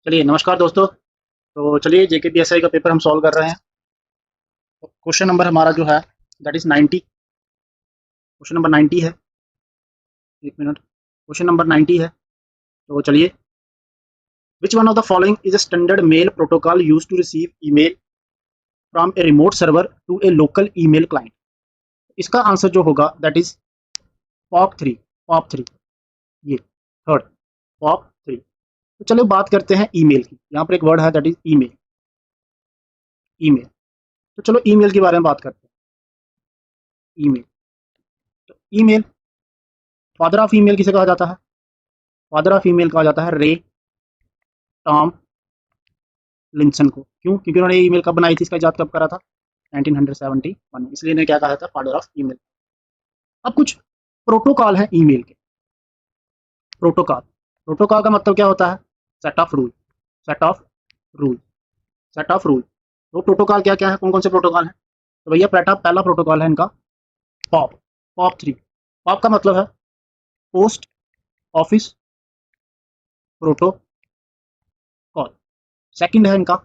चलिए नमस्कार दोस्तों। तो चलिए जेकेपीएसआई का पेपर हम सॉल्व कर रहे हैं। क्वेश्चन नंबर हमारा जो है दैट इज 90। क्वेश्चन नंबर 90 है। एक मिनट। क्वेश्चन नंबर 90 है। तो चलिए, which one of the following is a standard mail protocol use to receive email from a remote server to a local email client. इसका answer जो होगा that is POP three. POP three, ये third, POP three. तो चलिए बात करते हैं email की। यहाँ पर एक वर्ड है दैट इज ईमेल। ईमेल, तो चलो ईमेल के बारे में बात करते हैं। ईमेल, तो ईमेल, फादर ऑफ ईमेल किसे कहा जाता है? फादर ऑफ ईमेल कहा जाता है रे टॉम लिंसन को। क्यों? क्योंकि उन्होंने ईमेल कब बनाई थी, इसका इजाद कब करा था? 1971 में। इसलिए इन्हें क्या कहा था? Father of email. अब कुछ प्रोटोकॉल है ईमेल के। प्रोटोकॉल, प्रोटोकॉल का मतलब क्या होता है? Set of rule. Set of rule. Set of rule. तो प्रोटोकॉल क्या क्या है, कौन कौन से प्रोटोकॉल हैं? तो भैया पहला प्रोटोकॉल है इनका पॉप। Pop three. पॉप का मतलब है पोस्ट ऑफिस प्रोटोकॉल। सेकंड है इनका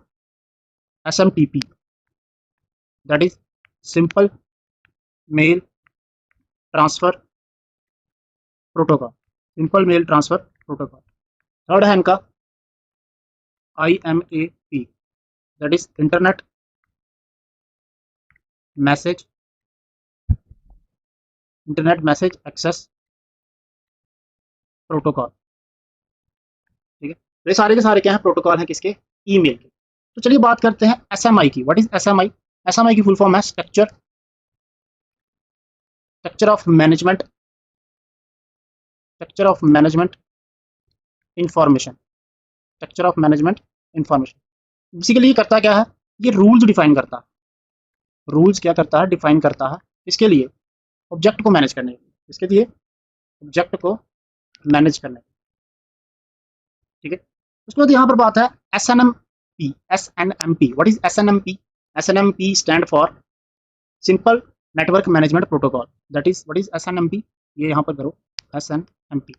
SMTP, that is simple mail transfer protocol. Simple mail transfer protocol. Third है इनका IMAP, that is message internet message access protocol. ठीक है, तो ये सारे के सारे क्या हैं? प्रोटोकॉल हैं किसके? ईमेल के। तो चलिए बात करते हैं एसएमआई की। What is SMI? एसएमआई की फुल फॉर्म है structure of management, structure of management information. Structure of management information. Basically ये करता क्या है? ये रूल्स डिफाइन करता है। रूल्स क्या करता है? डिफाइन करता है। इसके लिए ऑब्जेक्ट को मैनेज करने के लिए। इसके लिए ऑब्जेक्ट को मैनेज करने के लिए। ठीक है, उसके बाद यहाँ पर बात है SNMP। SNMP, what is SNMP? SNMP stand for simple network management protocol. That is what is SNMP? ये यहाँ पर करो, SNMP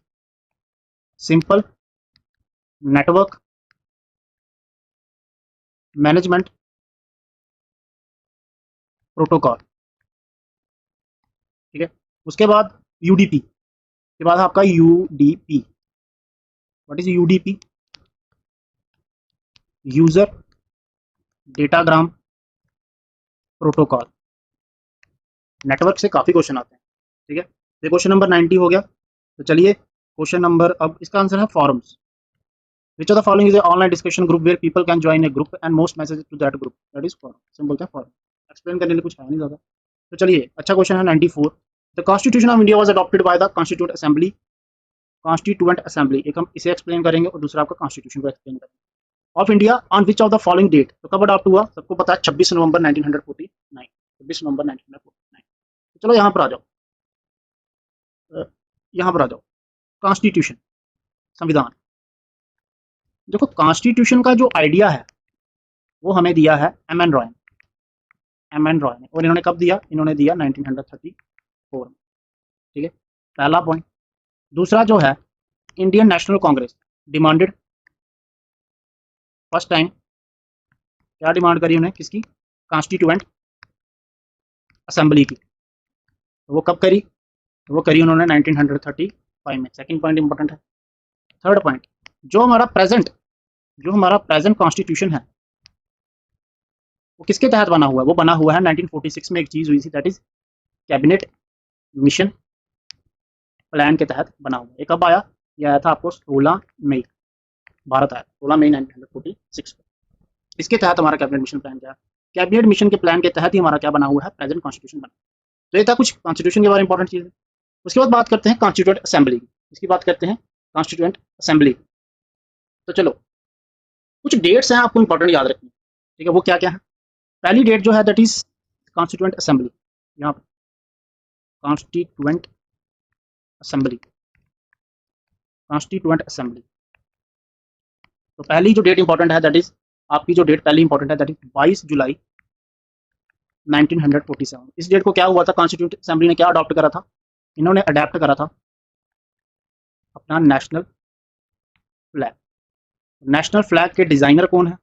simple network management protocol. ठीक है, उसके बाद यूडीपी के बाद आपका UDP. What is UDP? User datagram protocol. Network से काफी क्वेश्चन आते हैं। ठीक है, ये क्वेश्चन नंबर 90 हो गया। तो चलिए क्वेश्चन नंबर, अब इसका आंसर है forums. Which of the following is an online discussion group where people can join a group and most messages to that group? That is forum। Simple क्या forum। Explain करने के लिए कुछ है नहीं ज़्यादा। तो चलिए, अच्छा क्वेश्चन है 94। The constitution of India was adopted by the constitute assembly. Constituent assembly, एक हम इसे एक्सप्लेन करेंगे और दूसरा आपका कॉन्स्टिट्यूशन को एक्सप्लेन करेंगे। Of India on which of the following date, तो कब अडॉप्ट हुआ? सबको पता है 26 नवंबर 1949। 26 नवंबर 1949। तो चलो यहाँ पर आ जाओ, यहाँ पर आ जाओ। कॉन्स्टिट्यूशन, संविधान। देखो, कॉन्स्टिट्यूशन का जो आइडिया है वो हमें दिया है एम एन रॉय ने। एम एन रॉय ने, और इन्होंने कब दिया? इन्होंने दिया 1934 में। ठीक है, पहला पॉइंट। दूसरा जो है, Indian national Congress demanded first time, क्या डिमांड करी उन्हें? किसकी? कॉन्स्टिट्यूएंट असेंबली की। तो वो कब करी? तो वो करी उन्होंने 1935 में। सेकंड पॉइंट इंपॉर्टेंट है। थर्ड पॉइंट, जो हमारा प्रेजेंट कॉन्स्टिट्यूशन है वो किसके तहत बना हुआ है? वो बना हुआ है 1946 में। एक चीज हुई थी, that is cabinet mission plan के तहत बना हुआ है। ये कब आया? ये आया था आपको 16 मई, भारत आया 16 मई 1946 को। इसके तहत हमारा कैबिनेट मिशन प्लान क्या है? कैबिनेट मिशन के प्लान के तहत ही हमारा क्या बना हुआ है? प्रेजेंट कॉन्स्टिट्यूशन बना। तो ये था कुछ कॉन्स्टिट्यूशन के बारे में इंपॉर्टेंट चीज़। उसके बाद बात करते हैं कॉन्स्टिट्यूएंट असेंबली की। इसकी बात करते हैं कॉन्स्टिट्यूएंट असेंबली। तो चलो, कुछ डेट्स हैं आपको इंपॉर्टेंट याद रखनी। ठीक है, वो क्या क्या है? पहली डेट जो है दैट इज कॉन्स्टिट्यूएंट असेंबली। यहाँ पर कॉन्स्टिट्यूएंट असेंबली, कॉन्स्टिट्यूएंट असेंबली। तो पहली जो डेट इंपॉर्टेंट है दैट इज, आपकी जो डेट पहली इंपॉर्टेंट है दैट इज 22 जुलाई 1947। इस डेट को क्या हुआ था? कॉन्स्टिट्यूएंट असेंबली ने क्या अडॉप्ट करा था? इन्होंने अडेप्ट करा था अपना नेशनल फ्लैग। नेशनल फ्लैग के डिज़ाइनर कौन है?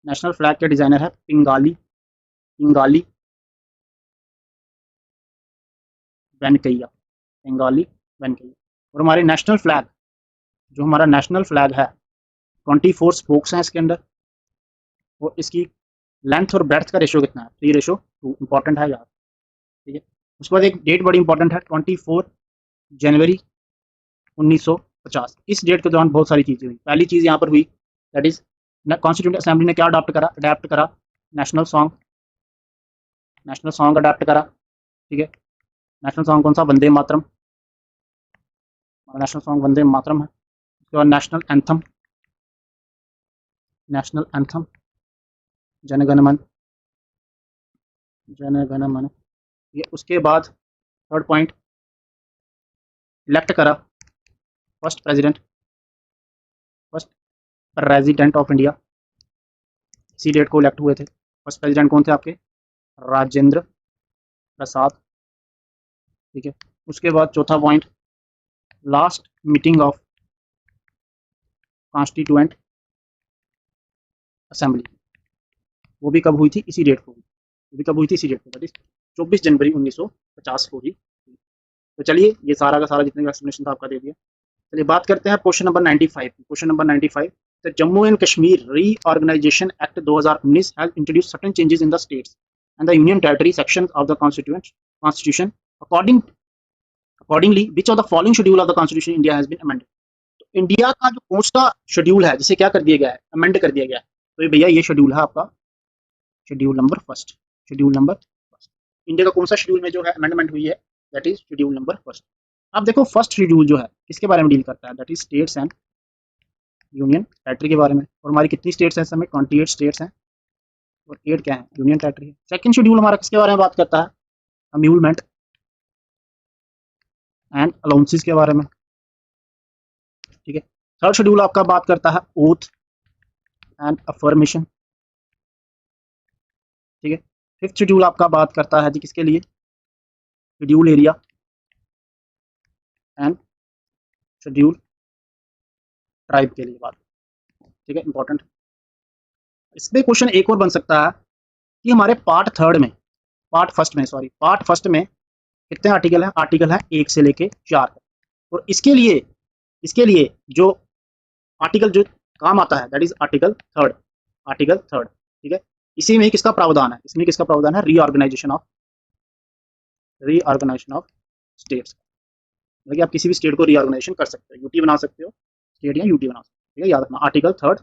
नेशनल फ्लैग के डिज़ाइनर है पिंगाली पिंगाली वेंकैया पिंगाली वेंकैया। और हमारे नेशनल फ्लैग, जो हमारा नेशनल फ्लैग है, 24 स्पोक्स हैं इसके अंदर, और इसकी लेंथ और ब्रेड्थ का रेशो कितना है? 3:2। इंपॉर्टेंट है यार, ठीक है। उसके बाद एक डेट बड़ी इंपॉर्टेंट है, 24 जनवरी 1950। इस डेट के दौरान बहुत सारी चीज़ें हुई। पहली चीज़ यहाँ पर हुई, दैट इज कॉन्स्टिट्यूंट असेंबली ने क्या अडाप्ट करा? नेशनल सॉन्ग अडाप्ट करा, ठीक है। नेशनल सॉन्ग कौन सा? वंदे मातरम। नेशनल सॉन्ग वंदे मातरम है। उसके बाद नेशनल एंथम जनगण मन जनगण मन। ये उसके बाद थर्ड पॉइंट, इलेक्ट करा फर्स्ट प्रेसिडेंट ऑफ इंडिया। इसी डेट को इलेक्ट हुए थे। फर्स्ट प्रेसिडेंट कौन थे आपके? राजेंद्र प्रसाद, ठीक है। उसके बाद चौथा point, last meeting of constituent assembly, वो भी कब हुई थी? इसी डेट को हुई। वो भी कब हुई थी? इसी डेट को, दैट इज 24 जनवरी 1950 को ही। तो चलिए, ये सारा का सारा जितने का एक्सप्लेनेशन था आपका दे दिया। चलिए बात करते हैं question number 95। Question number 95, the Jammu and Kashmir reorganisation act 2019 has introduced certain changes in the states and the union territory sections of the constitution accordingly which of the following schedule of the constitution India has been amended. तो India का जो कौन सा schedule है जिसे क्या कर दिया गया है? अमेंड कर दिया गया है। तो ये भैया ये शेड्यूल है आपका शेड्यूल नंबर फर्स्ट। इंडिया का कौन सा शेड्यूल में जो है अमेंडमेंट हुई है? That is schedule number first. अब देखो फर्स्ट शेड्यूल जो है किसके बारे में डील करता है? That is states and union territory के बारे में। और हमारी कितनी स्टेट्स हैं इस समय? 28 स्टेट्स हैं, और 8 क्या है? यूनियन टेरिटरी है। सेकंड शेड्यूल हमारा किसके बारे में बात करता है? अम्यूलमेंट एंड अलाउंसेस के बारे में, ठीक है। थर्ड शेड्यूल आपका बात करता है ओथ एंड अफर्मेशन, ठीक है। फिफ्थ शेड्यूल आपका बात करता है जी किसके लिए? Schedule area and schedule tribe के लिए बात, ठीक है, इंपॉर्टेंट। इसमें क्वेश्चन एक और बन सकता है कि हमारे पार्ट फर्स्ट में कितने आर्टिकल है? आर्टिकल है 1 से लेके 4। और इसके लिए जो आर्टिकल जो काम आता है दैट इज आर्टिकल थर्ड, ठीक है। इसी में किसका प्रावधान है? इसमें किसका प्रावधान है? Reorganisation of states. मतलब कि आप किसी भी स्टेट को रीऑर्गेनाइजेशन कर सकते हो, यूटी बना सकते हो स्टेट, या यूटी बना सकते हो, ठीक है। याद रखना, article 3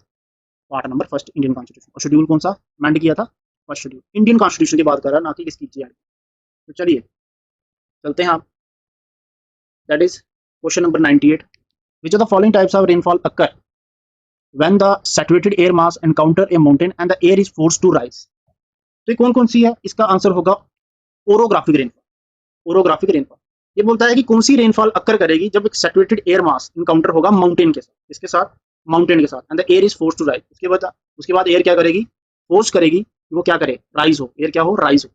part number first Indian constitution. और शेड्यूल कौन सा अमेंड किया था? First schedule. इंडियन कॉन्स्टिट्यूशन की बात कर रहा है, ना कि किसकी जीआर। तो चलिए चलते हैं आप, that is question number 98, which of the following types of rainfall occur when the saturated air mass encounter a mountain and the air is forced to rise. तो ये कौन कौन सी है? इसका आंसर होगा ओरोग्राफिक रेनफॉल। ये बोलता है कि कौन सी रेनफॉल अकर करेगी जब एक सैचुरेटेड एयर मास इनकाउंटर होगा माउंटेन के साथ। इसके साथ माउंटेन के साथ, and the air is forced to rise. उसके बाद एयर क्या करेगी? फोर्स करेगी कि वो क्या करे? राइज हो, एयर क्या हो? राइज हो।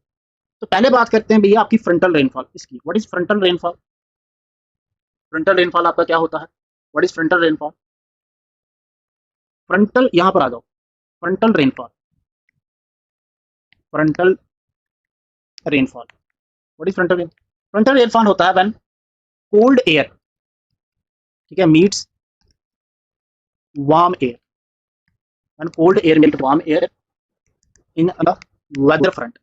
तो पहले बात करते हैं भैया आपकी फ्रंटल रेनफॉल। इसकी what is frontal rainfall? Frontal rainfall आपका क्या होता है? What is frontal rainfall? Frontal, यहां पर आ जाओ। Frontal rainfall what is frontal rainfall होता है व्हेन कोल्ड एयर, ठीक है, meets warm air, when cold air meet warm air in a weather front.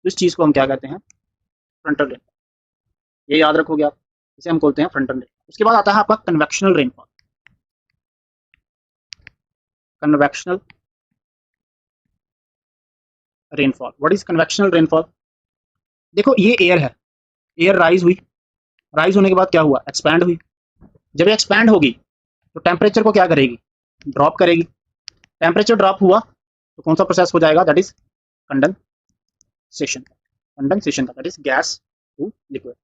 इस चीज को हम क्या कहते हैं? Frontal rainfall. ये याद रखोगे आप, इसे हम बोलते हैं फ्रंटल रेनफॉल। उसके बाद आता है आपका convectional rainfall. What is convectional rainfall? देखो ये एयर है, एयर राइज हुई, राइज होने के बाद क्या हुआ? एक्सपैंड हुई। जब ये एक्सपैंड होगी तो टेम्परेचर को क्या करेगी? ड्रॉप करेगी। टेम्परेचर ड्रॉप हुआ तो कौन सा प्रोसेस हो जाएगा? दैट इज कंडेंसेशन का, that is gas to liquid,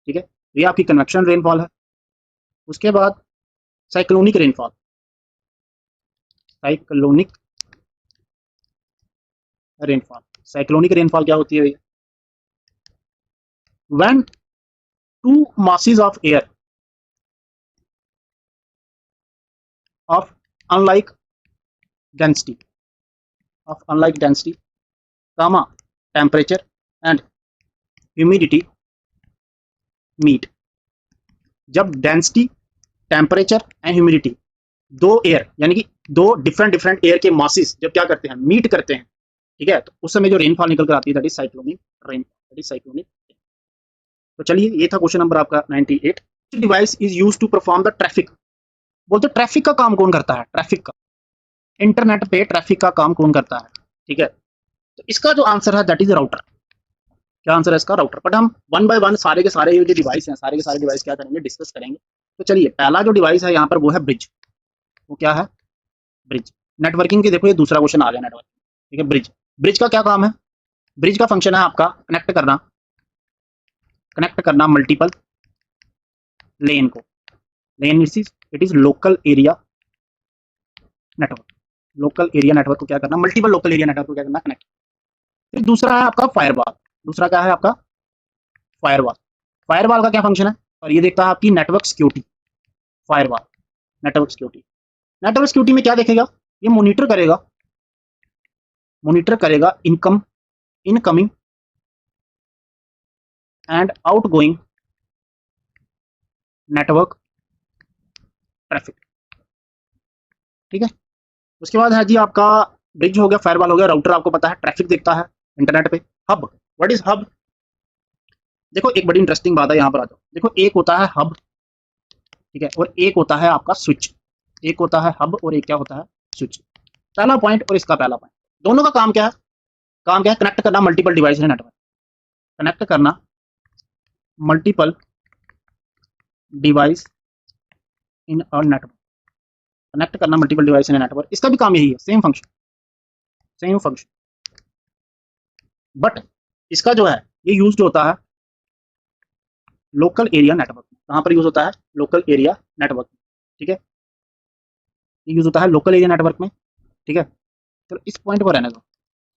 ठीक है। ये आपकी कन्वेक्शन रेनफॉल है। उसके बाद साइक्लोनिक रेनफॉल। साइक्लोनिक रेनफॉल क्या होती है भैया? When two masses of air of unlike density comma temperature and humidity meet. जब डेंसिटी, टेम्परेचर एंड ह्यूमिडिटी, दो एयर यानी कि दो डिफरेंट एयर के मासेस जब क्या करते हैं, मीट करते हैं, ठीक है, तो उस समय जो रेनफॉल निकल कर आती है दैट इज साइक्लोनिक रेनफॉल। तो चलिए ये था क्वेश्चन नंबर आपका 98। Device is used to perform the traffic. बोलते ट्रैफिक का काम कौन करता है, ट्रैफिक का, इंटरनेट पे ट्रैफिक का काम कौन करता है, ठीक है। तो इसका जो आंसर है दैट इज राउटर। क्या आंसर है इसका, राउटर। बट हम वन बाय वन सारे के सारे ये जो डिवाइस हैं, सारे के सारे डिवाइस क्या करेंगे, डिस्कस करेंगे। तो चलिए पहला जो डिवाइस है यहाँ पर वो है ब्रिज। वो क्या है, ब्रिज। नेटवर्किंग के देखो ये दूसरा क्वेश्चन आ गया, नेटवर्क, ठीक है। ब्रिज, ब्रिज का क्या काम है, ब्रिज का फंक्शन है आपका कनेक्ट करना मल्टीपल लेन को। LAN it is local area network. Local area network को क्या करना, मल्टीपल लोकल एरिया नेटवर्क को क्या करना, कनेक्ट। फिर दूसरा है आपका फायरवॉल। दूसरा क्या है आपका, फायरवॉल। फायरवॉल का क्या फंक्शन है, और ये देखता है आपकी network security. Firewall network security. Network security में क्या देखेगा, ये मॉनिटर करेगा incoming and outgoing network traffic, ठीक है। उसके बाद है जी आपका ब्रिज हो गया, फायरवॉल हो गया, राउटर आपको पता है ट्रैफिक देखता है इंटरनेट पे। हब, व्हाट इज हब, देखो एक बड़ी इंटरेस्टिंग बात है, यहाँ पर आ जाओ। देखो एक होता है हब, ठीक है, और एक होता है आपका स्विच। एक होता है हब और एक क्या होता है, स्विच। पहला पॉइंट और इसका पहला पॉइंट, दोनों का काम क्या है, कनेक्ट करना मल्टीपल डिवाइस है नेटवर्क, कनेक्ट करना multiple device in a network, connect करना मल्टीपल डिवाइस इन नेटवर्क। इसका भी काम यही है, सेम फंक्शन। बट इसका जो है ये यूज होता है लोकल एरिया नेटवर्क। कहाँ पर यूज होता है, लोकल एरिया नेटवर्क, ठीक है। ये यूज होता है लोकल एरिया नेटवर्क में, ठीक है। तो इस पॉइंट पर रहने दो,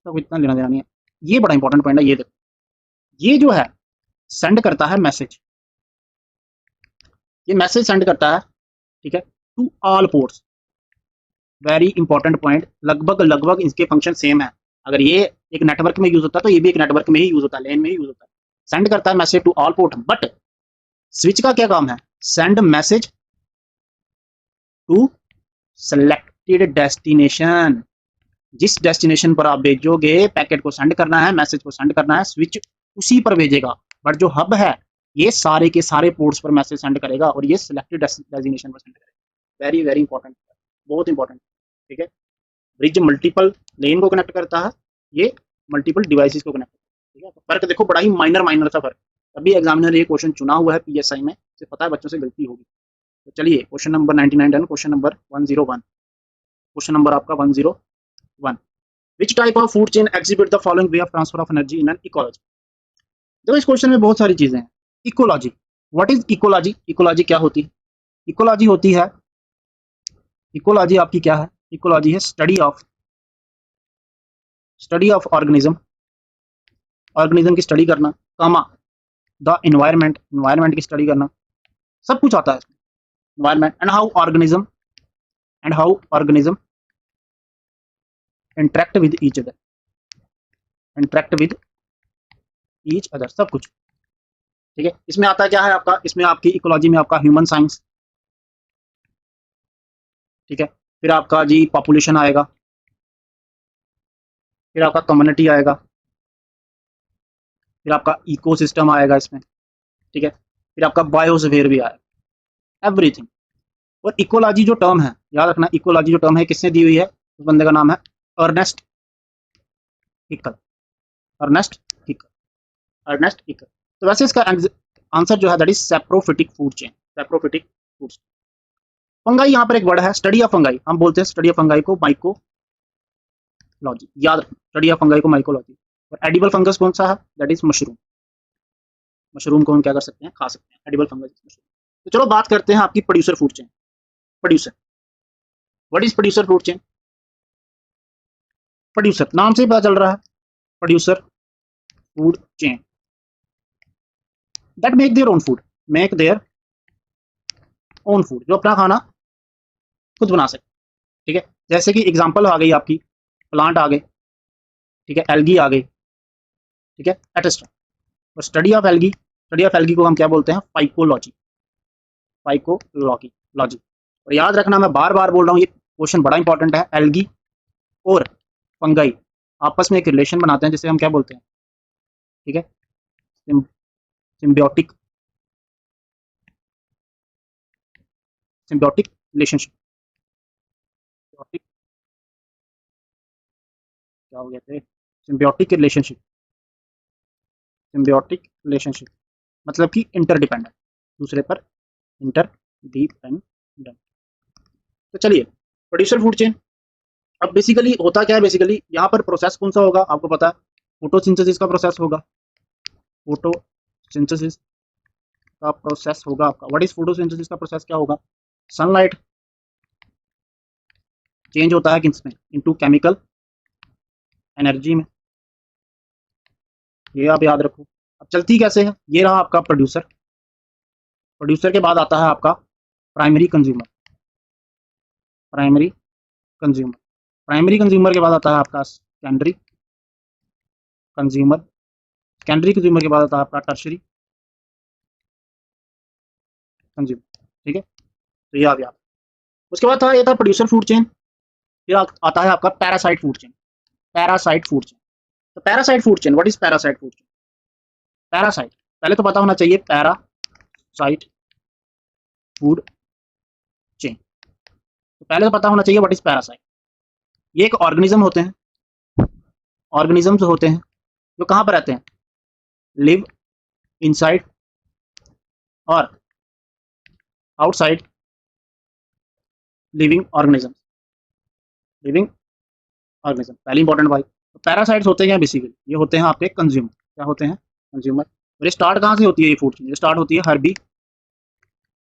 तो इतना लेना देना नहीं है। ये बड़ा इंपॉर्टेंट पॉइंट है, ये देखो, ये जो है सेंड करता है मैसेज, ये मैसेज सेंड करता है, ठीक है, to all ports. Very important point, लगभग इसके फंक्शन सेम है। अगर ये एक नेटवर्क में यूज होता है तो ये भी एक नेटवर्क में ही यूज होता है, लेन में ही यूज होता है। सेंड करता है message to all port. But switch का क्या काम है, send message to selected destination. जिस डेस्टिनेशन पर आप भेजोगे पैकेट को सेंड करना है, मैसेज को सेंड करना है, स्विच उसी पर भेजेगा। बट जो हब है ये सारे के सारे पोर्ट्स पर मैसेज सेंड करेगा और ये सिलेक्टेड डेस्टिनेशन पर सेंड करेगा। वेरी वेरी इंपॉर्टेंट, बहुत इंपॉर्टेंट, ठीक है। ब्रिज मल्टीपल लेन को कनेक्ट करता है, ये मल्टीपल डिवाइसेस को कनेक्ट करता है, ठीक है। फर्क देखो बड़ा ही माइनर सा फर्क, अभी एग्जामिनर ये क्वेश्चन चुना हुआ है पीएसआई में, से पता है बच्चों से गलती होगी। तो चलिए question number 99 done. Question number 101, question number आपका 101, which type of food chain exhibit the following way of transfer of energy in an ecology. देखो इस क्वेश्चन में बहुत सारी चीजें हैं। Ecology, what is ecology, ecology क्या होती है, इकोलॉजी होती है, इकोलॉजी आपकी क्या है, इकोलॉजी है स्टडी ऑफ ऑर्गेनिज्म की स्टडी करना, कामा द एनवायरमेंट की स्टडी करना, सब कुछ आता है इसमें। Environment and how organism interact with each other, सब कुछ, ठीक है। इसमें आता क्या है आपका, इसमें आपकी इकोलॉजी में आपका ह्यूमन साइंस, ठीक है। फिर आपका जी पॉपुलेशन आएगा, फिर आपका कम्युनिटी आएगा, फिर आपका इकोसिस्टम आएगा इसमें, ठीक है। फिर आपका बायोस्फीयर भी आएगा, एवरीथिंग। और इकोलॉजी जो टर्म है, याद रखना, इकोलॉजी जो टर्म है किसने दी हुई है, उस बंदे का नाम है अर्नेस्ट हिकल। तो वैसे इसका आंसर जो है that is saprophytic food chain. Fungi यहाँ पर एक वर्ड है, स्टडी ऑफ फंगाई। हम बोलते हैं स्टडी ऑफ फंगाई को माइकोलॉजी, याद रखना, स्टडी ऑफ फंगाई को माइकोलॉजी। और एडिबल फंगस कौन सा है, दैट इज मशरूम को हम क्या कर सकते हैं, खा सकते हैं, एडिबल फंगस मशरूम। तो चलो बात करते हैं आपकी producer food chain. Producer, what is producer food chain, producer नाम से पता चल रहा है, producer food chain that make their own food, जो अपना खाना खुद बना सकते, ठीक है, जैसे कि एग्जांपल आ गई आपकी, प्लांट आ गए, ठीक है, एल्गी आ गई, ठीक है, एटसेट्रा। और स्टडी ऑफ एल्गी को हम क्या बोलते हैं? फाइकोलॉजी। Phycology logy. और याद रखना, मैं बार बार बोल रहा हूँ, ये क्वेश्चन बड़ा इंपॉर्टेंट है। एल्गी और फंगाई आपस में एक रिलेशन बनाते हैं, जिसे हम क्या बोलते हैं? ठीक है, सिम्बियोटिक सिम्बियोटिक रिलेशनशिप। क्या हो गया थे? सिम्बियोटिक रिलेशनशिप मतलब कि इंटरडिपेंडेंट, दूसरे पर इंटरडिपेंडेंट। तो चलिए, प्रोड्यूसर फूड चेन। अब बेसिकली होता क्या है? बेसिकली यहाँ पर प्रोसेस कौन सा होगा आपको पता है? फोटोसिंथेसिस का प्रोसेस होगा। फोटोसिंथेसिस का प्रोसेस होगा आपका। व्हाट इज फोटोसिंथेसिस का प्रोसेस? क्या होगा? सनलाइट चेंज होता है किसमें? इनटू केमिकल एनर्जी में। ये आप याद रखो। अब चलती कैसे है? ये रहा आपका प्रोड्यूसर। प्रोड्यूसर के बाद आता है आपका primary consumer. Primary consumer primary consumer के बाद आता है आपका सेकेंडरी कंज्यूमर। सेकेंडरी कंज्यूमर के बाद आता है आपका टर्शरी कंज्यूमर। ठीक है, तो ये आप याद। उसके बाद था, ये था प्रोड्यूसर फूड चेन। फिर आता है आपका parasite food chain. Parasite food chain. तो parasite food chain, what is parasite food chain? Parasite पहले तो पता होना चाहिए, पैरासाइट फूड चेन। तो पहले तो पता होना चाहिए व्हाट इज पैरासाइट। ये एक ऑर्गेनिज्म होते हैं, ऑर्गेनिजम्स होते हैं जो कहाँ पर रहते हैं? लिव इनसाइड और outside living organism. Living organism पहली इंपॉर्टेंट भाई। तो पैरासाइट्स होते हैं बेसिकली, ये होते हैं आपके कंज्यूमर। क्या होते हैं? कंज्यूमर। और ये स्टार्ट कहाँ से होती है? ये फूड चेन ये स्टार्ट होती है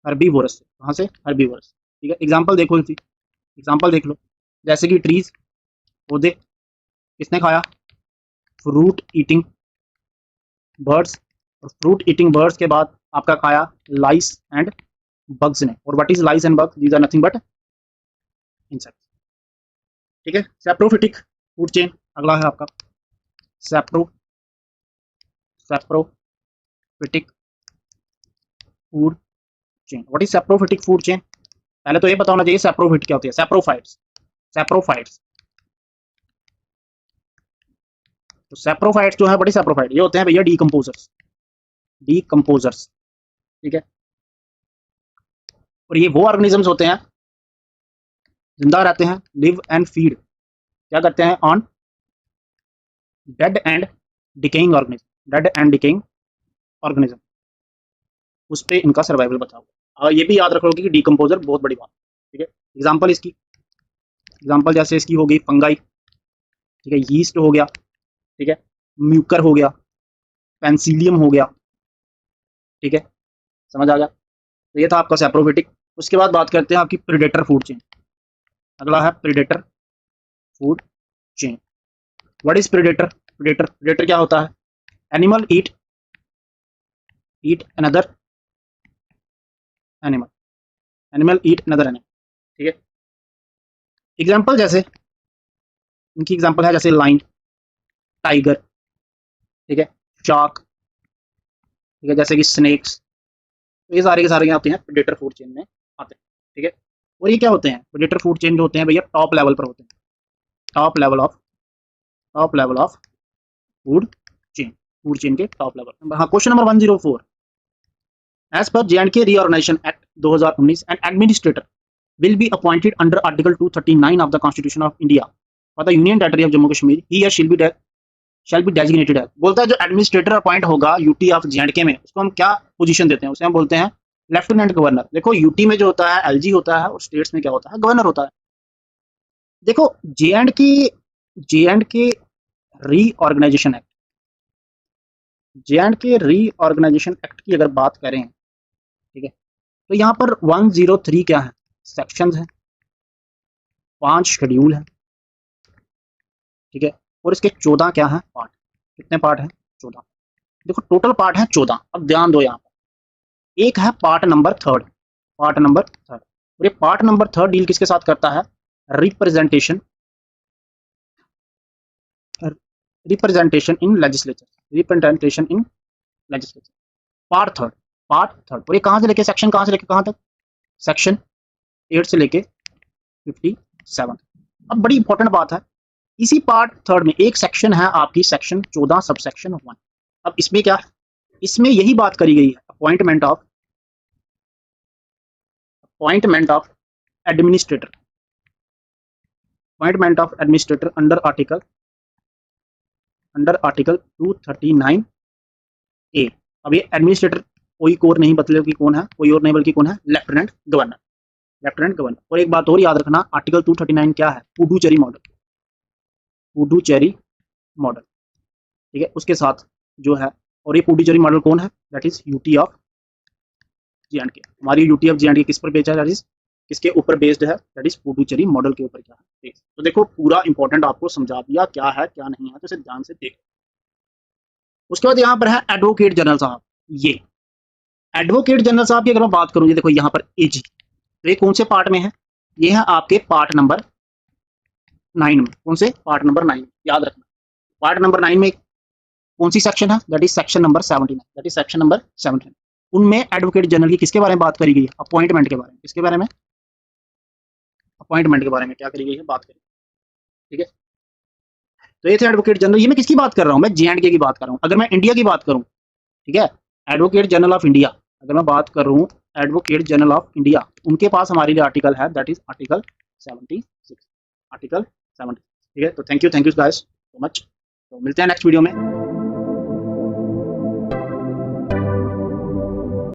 हर्बीवोरस से। कहाँ से? हर्बीवोरस। ठीक है, एग्जाम्पल देखो, एग्जाम्पल देख लो। जैसे कि ट्रीज, पौधे, किसने खाया? Fruit eating birds. और फ्रूट ईटिंग बर्ड्स के बाद आपका खाया लाइस एंड बग्स ने। और what is lice and bugs? These are nothing but insects. ठीक है, सैप्रोफिटिक फूड चेन अगला है आपका। Sapro saprophytic food chain. What is saprophytic food chain? पहले तो ये पता होना चाहिए सैप्रोफिट क्या होती है। सैप्रोफाइट्स। तो सैप्रोफाइट्स जो है, बड़ी सैप्रोफाइट, ये होते हैं भैया डीकम्पोजर्स। ठीक है, और ये वो ऑर्गेनिजम्स होते हैं, जिंदा रहते हैं, लिव एंड फीड, क्या करते हैं? On dead and decaying organism. उस पर इनका सर्वाइवल बताओ। और ये भी याद रख लो कि डीकम्पोजर बहुत बड़ी बात। ठीक है, एग्जाम्पल जैसे इसकी हो गई फंगाई, ठीक है, यीस्ट हो गया, ठीक है, म्यूकर हो गया, पेंसिलियम हो गया। ठीक है, समझ आ गया? तो ये था आपका सैप्रोफिटिक। उसके बाद बात करते हैं आपकी प्रीडेटर फूड चेन। अगला है predator food chain. What is predator? Predator क्या होता है? Animal eat another animal. ठीक है, एग्जाम्पल जैसे इनकी एग्जाम्पल है, जैसे लाइन, टाइगर, ठीक है, शार्क, ठीक है, जैसे कि स्नेक्स। तो ये सारे के सारे आते हैं प्रेडेटर फूड चेन में आते हैं। ठीक है, और ये क्या होते हैं? प्रेडेटर फूड चेन जो होते हैं भैया, टॉप लेवल पर होते हैं। Top level of food chain के टॉप लेवल। हाँ, क्वेश्चन नंबर 104। एज पर JNK reorganisation act 2019 and administrator will be appointed under Article 239 of the Constitution of India for the Union Territory of Jammu Kashmir. He or shall be designated as। बोलता है जो administrator appoint होगा UT of JNK में, उसको हम क्या position देते हैं? उसे हम बोलते हैं लेफ्टिनेंट गवर्नर। देखो, यूटी में जो होता है LG होता है, और स्टेट्स में क्या होता है? गवर्नर होता है। देखो, JNK रीऑर्गेनाइजेशन एक्ट की अगर बात करें, ठीक है, तो यहाँ पर 103 क्या है? सेक्शंस हैं, 5 शेड्यूल हैं, ठीक है, और इसके 14 क्या है? पार्ट। कितने पार्ट हैं? 14। देखो, टोटल पार्ट है 14। अब ध्यान दो, यहाँ पर एक है पार्ट नंबर थर्ड। और ये पार्ट नंबर थर्ड डील किसके साथ करता है? Representation in legislature, part third और ये कहाँ से लेके सेक्शन कहाँ से लेके कहाँ तक, सेक्शन 8 से लेके 57। अब बड़ी इंपॉर्टेंट बात है, इसी पार्ट थर्ड में एक सेक्शन है आपकी सेक्शन 14 सब सेक्शन 1। अब इसमें क्या है, इसमें यही बात करी गई है appointment of administrator under article 239 ए। अब ये एडमिनिस्ट्रेटर कोई और नहीं बल्कि कौन है, कोई और नहीं बल्कि कौन है, लेफ्टिनेंट गवर्नर। और एक बात और याद रखना, आर्टिकल 239 क्या है, पुडुचेरी मॉडल, ठीक है, उसके साथ जो है, और ये पुडुचेरी मॉडल कौन है, दैट इज यूटी ऑफ जे&के। हमारी यूटी ऑफ जे&के किस पर बेस्ड है, दैट इज किसके ऊपर बेस्ड है, दैट इज पुडुचेरी मॉडल के ऊपर क्या है। तो देखो पूरा इंपॉर्टेंट आपको समझा दिया क्या है क्या नहीं है, तो इसे ध्यान से देखो। उसके बाद यहाँ पर है एडवोकेट जनरल साहब। ये एडवोकेट जनरल साहब की अगर मैं बात करूँ, ये देखो यहाँ पर एजी, तो ये कौन से पार्ट में है, ये है आपके पार्ट नंबर 9 में। कौन से, पार्ट नंबर 9, याद रखना पार्ट नंबर 9 में कौन सी सेक्शन है, दैट इज सेक्शन नंबर 79। उनमें एडवोकेट जनरल की किसके बारे में बात करी गई है, अपॉइंटमेंट के बारे में। किसके बारे में, अपॉइंटमेंट के बारे में क्या करी गई है, बात करी, ठीक है। तो ये थे एडवोकेट जनरल। ये मैं किसकी बात कर रहा हूँ, मैं जे&के की बात कर रहा हूँ। अगर मैं इंडिया की बात करूँ, ठीक है, एडवोकेट जनरल ऑफ इंडिया, अगर मैं बात कर रहा हूँ एडवोकेट जनरल ऑफ इंडिया, उनके पास हमारे लिए आर्टिकल है, दैट इज आर्टिकल 76। ठीक है। तो thank you guys so much. तो मिलते हैं नेक्स्ट वीडियो में।